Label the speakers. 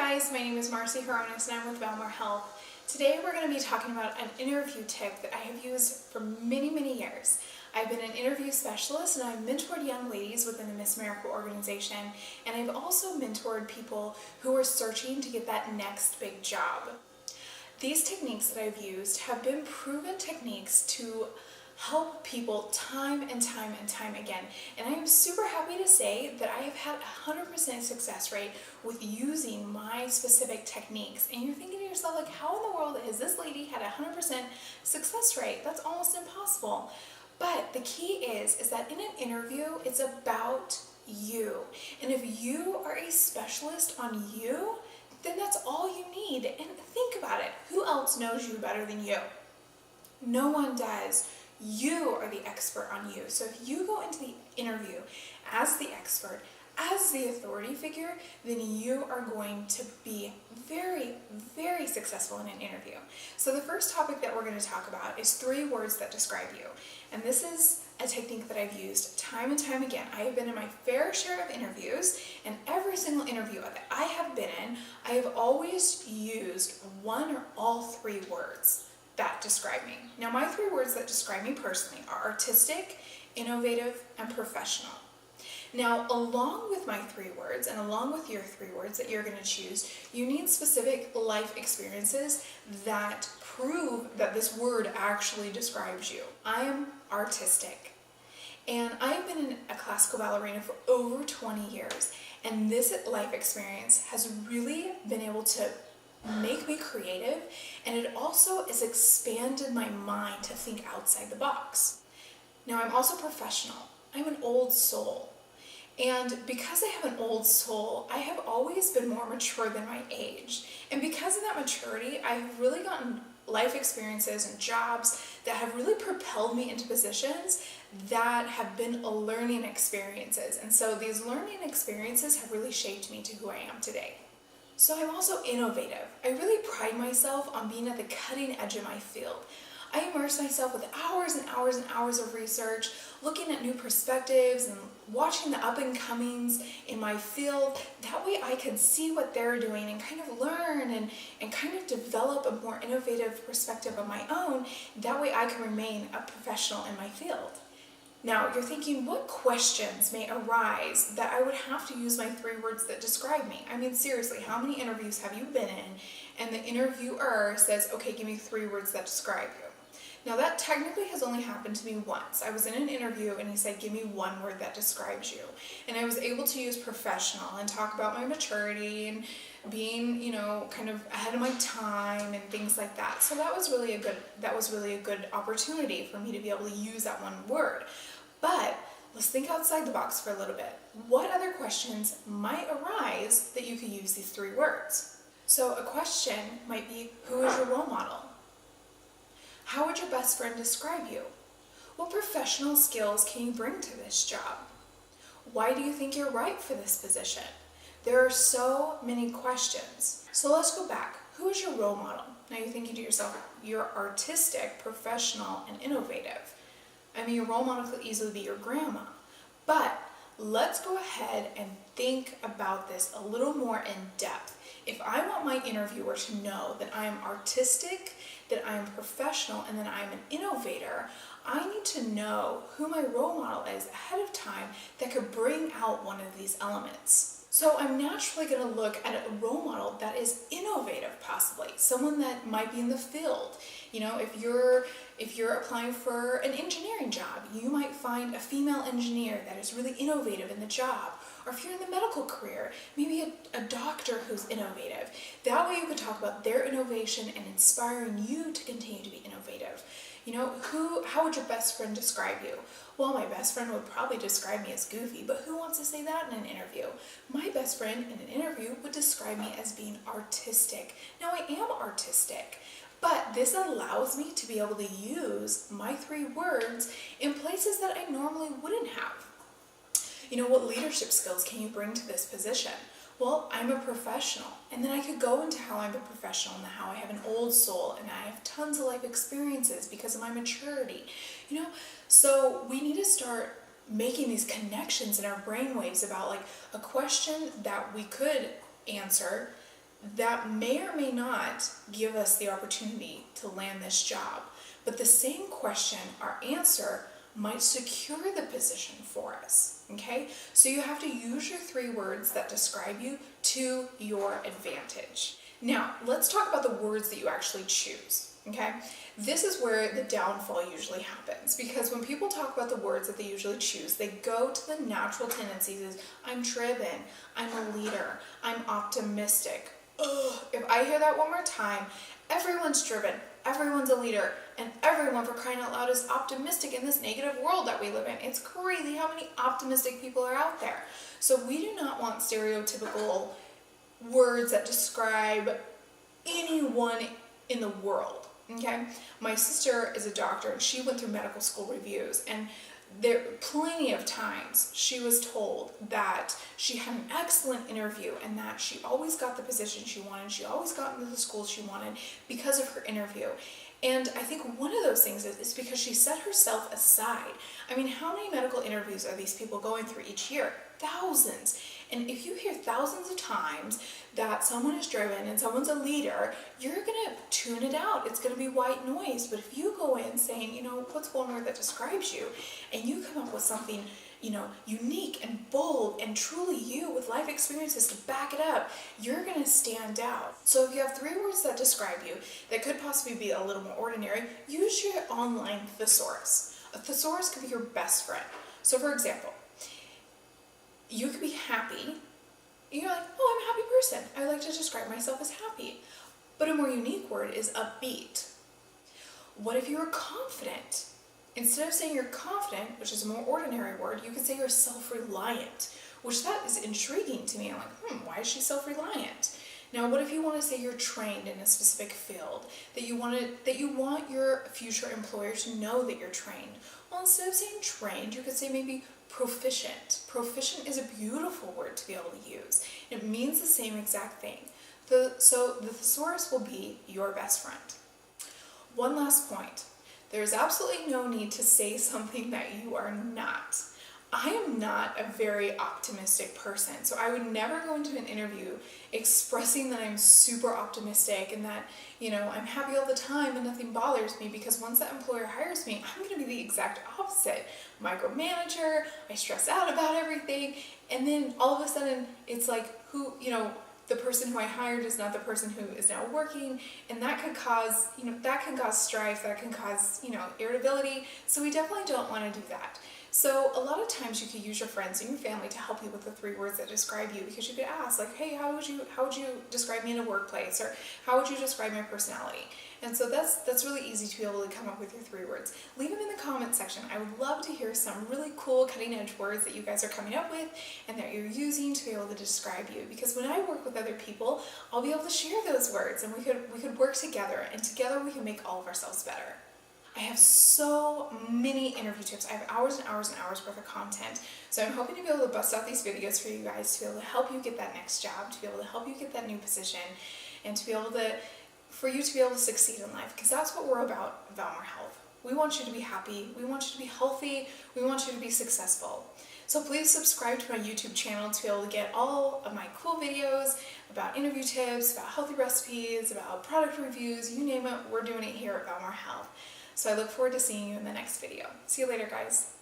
Speaker 1: guys, my name is Marcy Hronis and I'm with Valmore Health. Today we're going to be talking about an interview tip that I have used for many years. I've been an interview specialist and I've mentored young ladies within the Miss America organization, and I've also mentored people who are searching to get that next big job. These techniques that I've used have been proven techniques to help people time and time again. And I am super happy to say that I have had a 100% success rate with using my specific techniques. And you're thinking to yourself, like, how in the world has this lady had a 100% success rate? That's almost impossible. But the key is that in an interview, it's about you. And if you are a specialist on you, then that's all you need. And think about it. Who else knows you better than you? No one does. You are the expert on you. So if you go into the interview as the expert, as the authority figure, then you are going to be very successful in an interview. So the first topic that we're going to talk about is 3 words that describe you. And this is a technique that I've used time and time again. I have been in my fair share of interviews, and every single interview that I have been in, I have always used one or all 3 words that describe me. Now, my 3 words that describe me personally are artistic, innovative, and professional. Now, along with my 3 words and along with your 3 words that you're going to choose, you need specific life experiences that prove that this word actually describes you. I am artistic, and I've been in a classical ballerina for over 20 years, and this life experience has really been able to make me creative, and it also has expanded my mind to think outside the box. Now, I'm also professional. I'm an old soul. And because I have an old soul, I have always been more mature than my age. And because of that maturity, I've really gotten life experiences and jobs that have really propelled me into positions that have been learning experiences. And so these learning experiences have really shaped me to who I am today. So I'm also innovative. I really pride myself on being at the cutting edge of my field. I immerse myself with hours and hours of research, looking at new perspectives and watching the up and comings in my field. That way I can see what they're doing and kind of learn and kind of develop a more innovative perspective of my own. That way I can remain a professional in my field. Now, you're thinking, what questions may arise that I would have to use my 3 words that describe me? I mean, seriously, how many interviews have you been in and the interviewer says, okay, give me 3 words that describe you? Now, that technically has only happened to me once. I was in an interview and he said, give me 1 word that describes you. And I was able to use professional and talk about my maturity and being, kind of ahead of my time and things like that. So that was really a good opportunity for me to be able to use that 1 word. But let's think outside the box for a little bit. What other questions might arise that you could use these 3 words? So a question might be, who is your role model? How would your best friend describe you? What professional skills can you bring to this job? Why do you think you're right for this position? There are so many questions. So let's go back. Who is your role model? Now you're thinking to yourself, you're artistic, professional, and innovative. I mean, your role model could easily be your grandma. But let's go ahead and think about this a little more in depth. If I want my interviewer to know that I am artistic, that I am professional, and that I am an innovator, I need to know who my role model is ahead of time that could bring out one of these elements. So I'm naturally going to look at a role model that is innovative, possibly someone that might be in the field. If you're applying for an engineering job, you might find a female engineer that is really innovative in the job. Or if you're in the medical career, maybe a doctor who's innovative. That way you can talk about their innovation and inspiring you to continue to be innovative. How would your best friend describe you? Well, my best friend would probably describe me as goofy, but who wants to say that in an interview? My best friend in an interview would describe me as being artistic. Now, I am artistic, but this allows me to be able to use my 3 words in places that I normally wouldn't have. What leadership skills can you bring to this position? Well, I'm a professional, and then I could go into how I'm a professional and how I have an old soul and I have tons of life experiences because of my maturity. So we need to start making these connections in our brainwaves about like a question that we could answer that may or may not give us the opportunity to land this job. But the same question or answer might secure the position for us, okay? So you have to use your 3 words that describe you to your advantage. Now, let's talk about the words that you actually choose, okay? This is where the downfall usually happens, because when people talk about the words that they usually choose, they go to the natural tendencies as I'm driven, I'm a leader, I'm optimistic. Ugh, if I hear that one more time, everyone's driven, everyone's a leader, and everyone, for crying out loud, is optimistic in this negative world that we live in. It's crazy how many optimistic people are out there. So we do not want stereotypical words that describe anyone in the world, okay? My sister is a doctor and she went through medical school reviews, and there plenty of times she was told that she had an excellent interview and that she always got the position she wanted, she always got into the school she wanted because of her interview. And I think one of those things is because she set herself aside. I mean, how many medical interviews are these people going through each year? Thousands. And if you hear thousands of times that someone is driven and someone's a leader, you're going to tune it out. It's going to be white noise. But if you go in saying, you know, what's one word that describes you, and you come up with something, you know, unique and bold and truly you with life experiences to back it up, you're going to stand out. So if you have 3 words that describe you that could possibly be a little more ordinary, use your online thesaurus. A thesaurus could be your best friend. So for example, you could be happy. You're like, oh, I'm a happy person. I like to describe myself as happy. But a more unique word is upbeat. What if you were confident? Instead of saying you're confident, which is a more ordinary word, you could say you're self-reliant, which that is intriguing to me. I'm like, why is she self-reliant? Now, what if you want to say you're trained in a specific field, that you want your future employer to know that you're trained? Well, instead of saying trained, you could say maybe proficient. Proficient is a beautiful word to be able to use. It means the same exact thing. So the thesaurus will be your best friend. One last point. There's absolutely no need to say something that you are not. I am not a very optimistic person, so I would never go into an interview expressing that I'm super optimistic and that, you know, I'm happy all the time and nothing bothers me, because once that employer hires me, I'm going to be the exact opposite. Micromanager, I stress out about everything, and then all of a sudden it's like, the person who I hired is not the person who is now working, and that could cause, strife, that can cause, irritability, so we definitely don't want to do that. So a lot of times you could use your friends and your family to help you with the 3 words that describe you, because you could ask, like, hey, how would you describe me in a workplace, or how would you describe my personality? And so that's really easy to be able to come up with your 3 words. Leave them in the comment section. I would love to hear some really cool cutting edge words that you guys are coming up with and that you're using to be able to describe you, because when I work with other people, I'll be able to share those words, and we could work together, and together we can make all of ourselves better. I have so many interview tips. I have hours and hours and hours worth of content. So I'm hoping to be able to bust out these videos for you guys to be able to help you get that next job, to be able to help you get that new position, and to be able to, for you to be able to succeed in life, because that's what we're about at Valmar Health. We want you to be happy, we want you to be healthy, we want you to be successful. So please subscribe to my YouTube channel to be able to get all of my cool videos about interview tips, about healthy recipes, about product reviews, you name it, we're doing it here at Valmar Health. So I look forward to seeing you in the next video. See you later, guys.